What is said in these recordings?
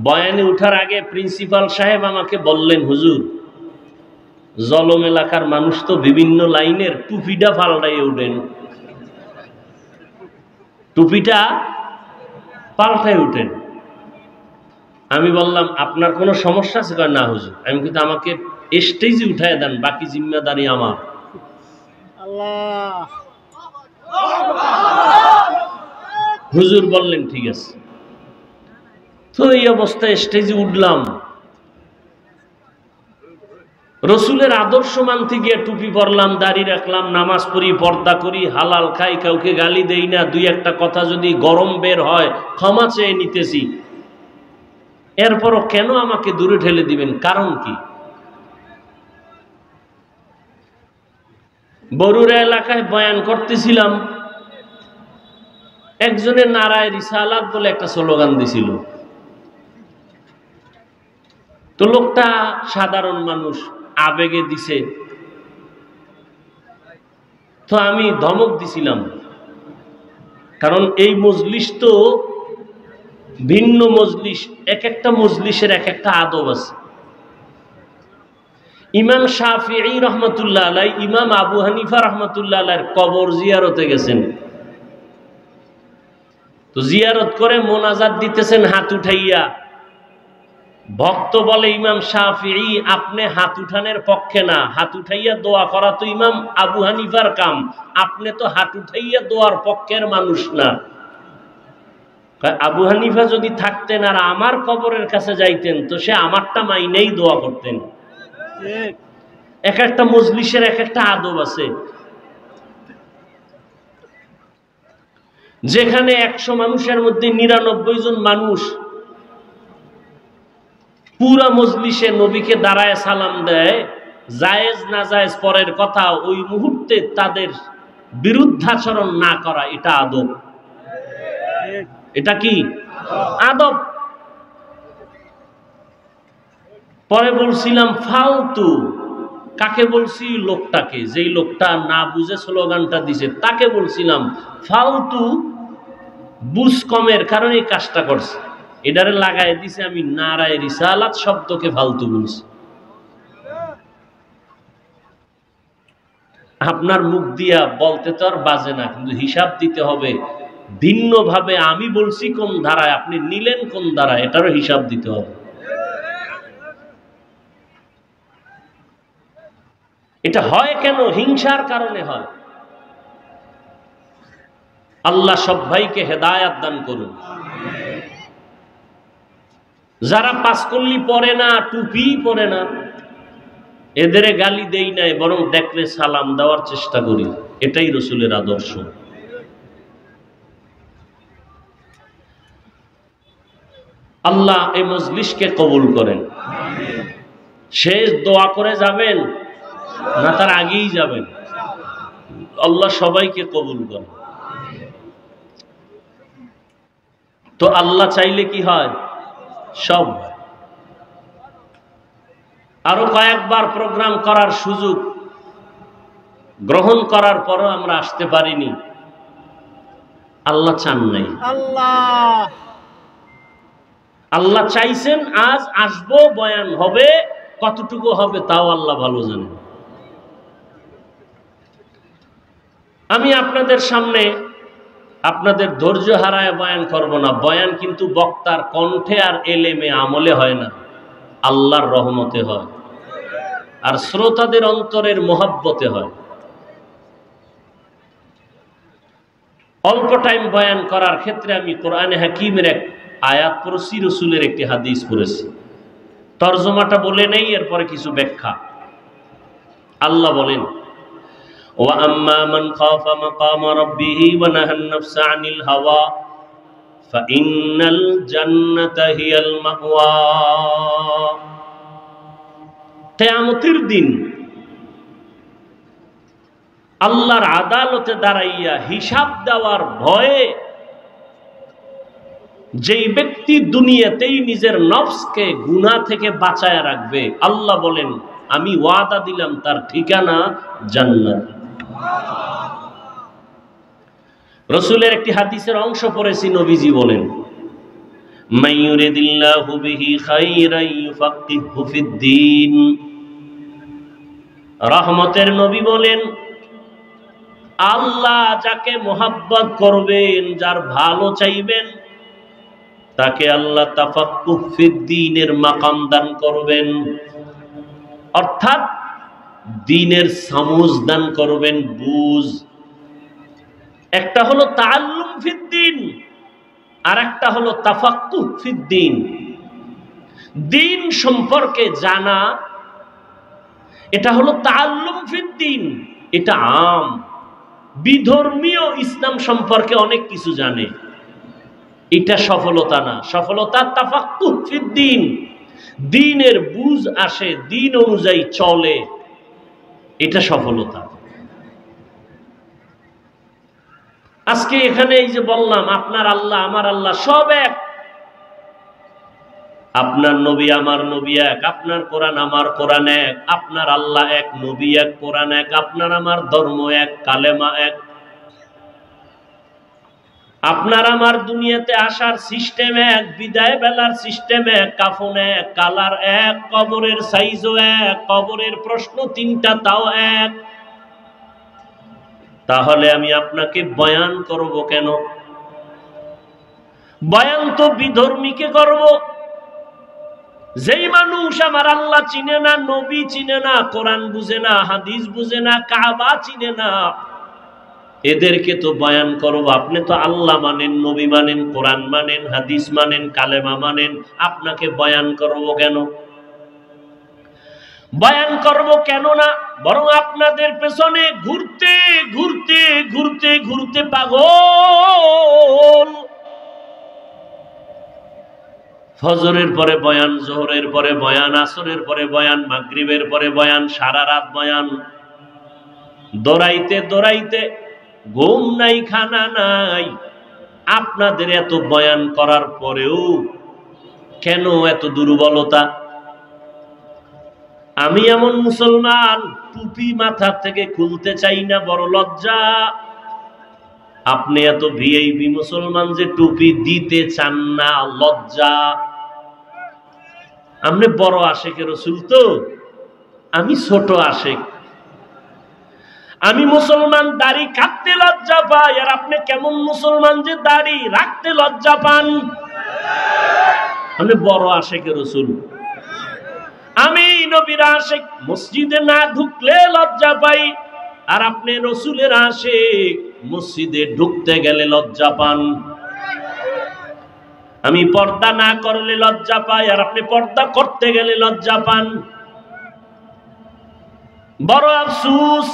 বয়ানে উঠার আগে প্রিন্সিপাল সাহেব আমাকে বললেন, হুজুর জলম এলাকার মানুষ তো বিভিন্ন লাইনের টুপিটা পাল্টাইয়ে উঠেন, টুপিটা পাল্টাই উঠেন। আমি বললাম আপনার কোনো সমস্যা আছে? না হুজুর। আমি কিন্তু আমাকে স্টেজে উঠায় দেন, বাকি জিম্মেদারি আমার। হুজুর বললেন ঠিক আছে। তো এই অবস্থায় স্টেজে উঠলাম, রসুলের আদর্শ মানতে গিয়ে টুপি পরলাম, দাড়ি রাখলাম, নামাজ পড়ি, পর্দা করি, হালাল খাই, কাউকে গালি দেই না, দুই একটা কথা যদি গরম বের হয় ক্ষমা চেয়ে নিতেছি। এরপরও কেন আমাকে দূরে ঠেলে দিবেন? কারণ কি? বরুড়া এলাকায় বয়ান করতেছিলাম, একজনের নারায়ে রিসালাত বলে একটা স্লোগান দিছিল। তো লোকটা সাধারণ মানুষ, আবেগে দিছে। তো আমি ধমক দিছিলাম, কারণ এই মজলিস তো ভিন্ন মজলিস, এক একটা মজলিসের এক একটা আদব আছে। ইমাম শাফিঈ রহমতুল্লাহ আলাইহি, ইমাম আবু হানিফা রহমতুল্লাহ আলাইহির কবর জিয়ারতে গেছেন। তো জিয়ারত করে মোনাজাত দিতেছেন হাত উঠাইয়া। ভক্ত বলে, ইমাম শাফিঈ আপনি হাত উঠানের পক্ষে না, হাত উঠাইয়া দোয়া করা তো ইমাম আবু হানিফার কাম, আপনি তো হাত উঠাইয়া দোয়ার পক্ষের মানুষ না। আবু হানিফা যদি থাকতেন আর আমার কবরের কাছে যাইতেন তো সে আমারটা মাইনেই দোয়া করতেন। এক একটা মজলিসের এক একটা আদব আছে। যেখানে 100 মানুষের মধ্যে 99 জন মানুষ পুরা মজলিসে নবীকে দাঁড়ায় সালাম দেয়, জায়েজ না জায়েজ পরের কথা, ওই মুহূর্তে তাদের বিরুদ্ধাচরণ না করা, এটা আদব। এটা কি আদব? পরে বলছিলাম ফালতু। কাকে বলছি? লোকটাকে, যেই লোকটা না বুঝে স্লোগানটা দিছে তাকে বলছিলাম ফালতু। বুঝ কমের কারণে এই কাজটা করছে। এটারে লাগাই দিছে আমি নারায়ে রিসালাত শব্দকে ফালতু বলছি। আপনার মুখ দিয়া বলতে তো আর বাজে না, কিন্তু হিসাব দিতে হবে ভিন্নভাবে। আমি বলছি কোন ধারায়, আপনি নিলেন কোন ধারায়, এটারও হিসাব দিতে হবে। এটা হয় কেন? হিংসার কারণে হয়। আল্লাহ সব ভাইকে হেদায়াত দান করুন। যারা পাঁচকল্লি পরে না, টুপি পরে না, এদের গালি দেই নাই, বরং দেখলে সালাম দেওয়ার চেষ্টা করি। এটাই রসুলের আদর্শ। আল্লাহ এই মজলিসকে কবুল করেন। শেষ দোয়া করে যাবেন না তার আগেই যাবেন? আল্লাহ সবাইকে কবুল করেন। তো আল্লাহ চাইলে কি হয়? সব। আরো কয়েকবার প্রোগ্রাম করার সুযোগ গ্রহণ করার পরও আমরা আসতে পারিনি। আল্লাহ চান নাই। আল্লাহ চাইছেন আজ আসবো, বয়ান হবে, কতটুকু হবে তাও আল্লাহ ভালো জানেন। আমি আপনাদের সামনে আপনাদের ধৈর্য হারায় বয়ান করব না। বয়ান কিন্তু বক্তার কণ্ঠে আর এলেমে আমলে হয় না, আল্লাহর রহমতে হয় আর শ্রোতাদের অন্তরের মোহাব্বতে হয়। অল্প টাইম বয়ান করার ক্ষেত্রে আমি কোরআনে হাকিমের এক আয়াত পড়েছি, রসুলের একটি হাদিস পড়েছি। তরজমাটা বলে নেই, এরপরে কিছু ব্যাখ্যা। আল্লাহ বলেন, وَأَمَّا مَنْ خَافَ مَقَامَ رَبِّهِ وَنَهَى النَّفْسَ عَنِ الْهَوَى فَإِنَّ الْجَنَّةَ هِيَ الْمَأْوَى। কিয়ামতের দিন আল্লাহর আদালতে দাঁড়াইয়া হিসাব দেওয়ার ভয়ে যেই ব্যক্তি দুনিয়াতেই নিজের নফসকে গুনাহ থেকে বাঁচায় রাখবে, আল্লাহ বলেন আমি ওয়াদা দিলাম তার ঠিকানা জান্নাত। রসুলের একটি হাদিসের অংশ পড়েছি, নবীজি বলেন, মান ইউরিদিল্লাহু বিহি খাইরান ইউফাক্কিহহু ফিদ্দীন। রহমতের নবী বলেন, আল্লাহ যাকে মোহাব্বত করবেন, যার ভালো চাইবেন, তাকে আল্লাহ তাফাক্কুহ ফিদ্দীনের মাকাম দান করবেন, অর্থাৎ দ্বীনের সমুজ দান করবেন, বুঝ। একটা হলো তাআল্লুম ফিদ্দীন, আর একটা হলো তাফাক্কুহ ফিদ্দীন। দ্বীন সম্পর্কে জানা, এটা হলো তাআল্লুম ফিদ্দীন। এটা আম বিধর্মীয় ইসলাম সম্পর্কে অনেক কিছু জানে, এটা সফলতা না। সফলতা তাফাক্কুহ ফিদ্দীন, দ্বীনের বুঝ আসে, দ্বীন অনুযায়ী চলে, এটা সফলতা। আজকে এখানে এই যে বললাম, আপনার আল্লাহ আমার আল্লাহ সব এক, আপনার নবী আমার নবী এক, আপনার কোরআন আমার কোরআন এক, আপনার আল্লাহ এক, নবী এক, কোরআন এক, আপনার আমার ধর্ম এক, কালেমা এক। আপনার আমার দুনিয়াতে আসার সিস্টেম এক, বিদায় বেলার সিস্টেম এক, কাফন এক, কালার এক, কবরের সাইজও এক, কবরের প্রশ্ন তিনটা তাও এক। তাহলে আমি আপনাকে বয়ান করব কেন? বয়ান তো বিধর্মীকে করব। যেই মানুষ আমার আল্লাহ চিনে না, নবী চিনে না, কোরআন বুঝে না, হাদিস বুঝে না, কাবা চিনে না, এদেরকে তো বয়ান করব। আপনি তো আল্লাহ মানেন, নবী মানেন, কোরআন মানেন, হাদিস মানেন, কালেমা মানেন, আপনাকে বয়ান করব কেন? বয়ান করব কেন না, বরং আপনাদের পেছনে ঘুরতে ঘুরতে ঘুরতে ঘুরতে পাগল। ফজরের পরে বয়ান, জোহরের পরে বয়ান, আসরের পরে বয়ান, মাগরিবের পরে বয়ান, সারা রাত বয়ান, দৌড়াইতে দৌড়াইতে ঘুম নাই, খানা নাই। আপনাদের এত বয়ান করার পরেও কেন এত দুর্বলতা? আমি এমন মুসলমান, টুপি মাথা থেকে খুলতে চাই না, বড় লজ্জা। আপনি এত ভিআইপি মুসলমান যে টুপি দিতে চান না, লজ্জা। আপনি বড় আশেক রাসূল তো, আমি ছোট আশেক। আমি মুসলমান, দাড়ি কাটতে লজ্জা পাই, আর আপনি কেমন মুসলমান যে দাড়ি রাখতে লজ্জা পান? আমি বড় আশেক রাসূল, আমি নবীর আশেক, মসজিদে না ঢুকলে লজ্জা পাই, আর আপনি রসুলের আশেক, মসজিদে ঢুকতে গেলে লজ্জা পান। আমি পর্দা না করলে লজ্জা পাই, আর আপনি পর্দা করতে গেলে লজ্জা পান। বড় আফসোস,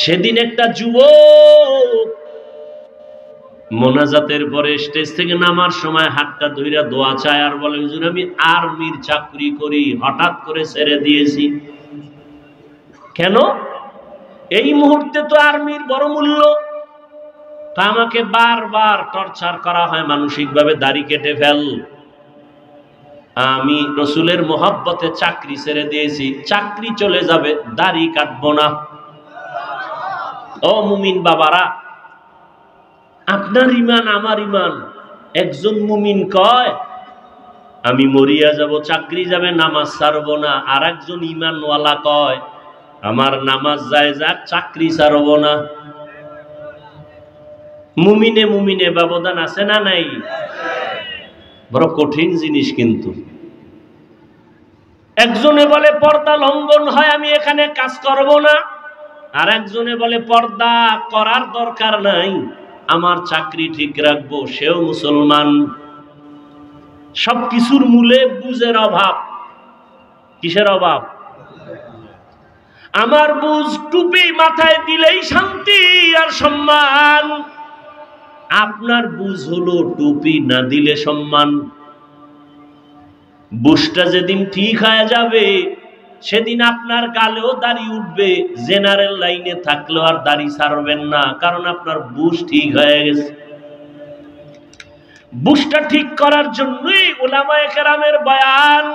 সেদিন একটা যুবক মোনাজাতের পরে স্টেজ থেকে নামার সময় হাতটা ধইরা দোয়া চায়, আর বলে, হুজুর আমি আর্মির চাকরি করি, হঠাৎ করে ছেড়ে দিয়েছি। কেন? এই মুহূর্তে তো আর্মির বড় মূল্য। তা আমাকে বারবার টর্চার করা হয় মানসিকভাবে, দাড়ি কেটে ফেল। আমি রসুলের মোহাব্বতে চাকরি ছেড়ে দিয়েছি, চাকরি চলে যাবে, দাড়ি কাটবো না। ও মুমিন বাবারা, আপনার ইমান আমার ইমান। একজন মুমিন কয় আমি মরিয়া যাব, চাকরি যাবে, নামাজ ছাড়বো না। আর একজন ইমানওয়ালা কয় আমার নামাজ যায় যাক, চাকরি ছাড়বো না। মুমিনে মুমিনে ব্যবধান আছে না নাই? বড় কঠিন জিনিস। কিন্তু একজনে বলে পর্দা লঙ্ঘন হয়, আমি এখানে কাজ করব না। আর একজনে বলে পর্দা করার দরকার নাই, আমার চাকরি ঠিক রাখবো, সেও মুসলমান। সবকিছুর মূলে বুঝের অভাব। কিসের অভাব? আমার বুঝ টুপি মাথায় দিলেই শান্তি আর সম্মান, আপনার বুঝ হলো টুপি না দিলে সম্মান। বুঝটা যেদিন ঠিক হয়ে যাবে, সেদিন আপনার গালেও দাড়ি উঠবে, জেনারেল লাইনে থাকলেও আর দাড়ি ছাড়বেন না, কারণ আপনার বুঝ ঠিক হয়ে গেছে। বুঝটা ঠিক করার জন্যই উলামায়ে কেরামের বয়ান।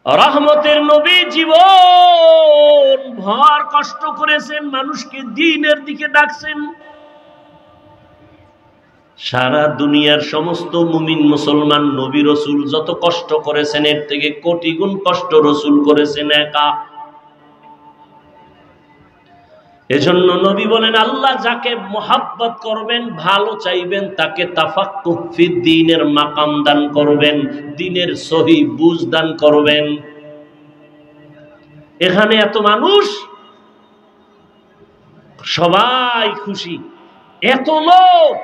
রহমতের নবী জীবন ভর কষ্ট করেছেন, মানুষকে দ্বীনের দিকে ডাকছেন। সারা দুনিয়ার সমস্ত মুমিন মুসলমান নবী রসুল যত কষ্ট করেছেন এর থেকে কোটি গুণ কষ্ট রসুল করেছেন একা। এজন্য নবী বলেন, আল্লাহ যাকে মোহাব্বত করবেন, ভালো চাইবেন, তাকে তাফাক্কুহ ফিদ্দীনের মাকাম দান করবেন, দ্বীনের সহি বুঝ দান করবেন। এখানে এত মানুষ, সবাই খুশি, এত লোক,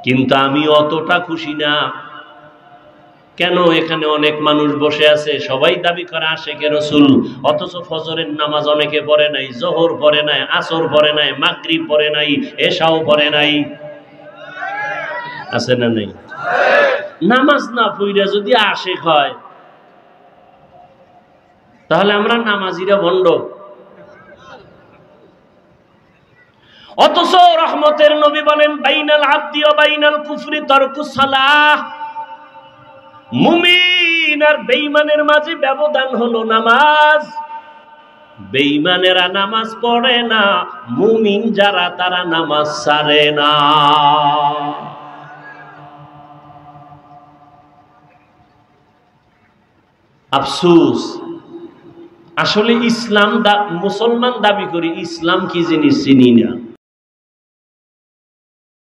কিন্তু আমি অতটা খুশি না। কেন? এখানে অনেক মানুষ বসে আছে, সবাই দাবি করে আশেকে রাসূল, অথচ ফজরের নামাজ অনেকে পড়ে নাই, জোহর পড়ে নাই, আসর পড়ে নাই, মাগরিব পড়ে নাই, এশাও পড়ে নাই। আছে না নাই? নামাজ না পড়া যদি আশেক হয়, তাহলে আমরা নামাজিরা ভণ্ড। অথচ রহমতের নবী বলেন, বাইনাল আবদি ওয়া বাইনাল কুফরি তারকুস সালাহ। মুমিন আর বেঈমানের মাঝে ব্যবধান হলো নামাজ। বেঈমানেরা নামাজ পড়ে না, মুমিন যারা তারা নামাজ ছাড়ে না। আফসোস, আসলে ইসলাম মুসলমান দাবি করি, ইসলাম কি জিনিস চিনি না।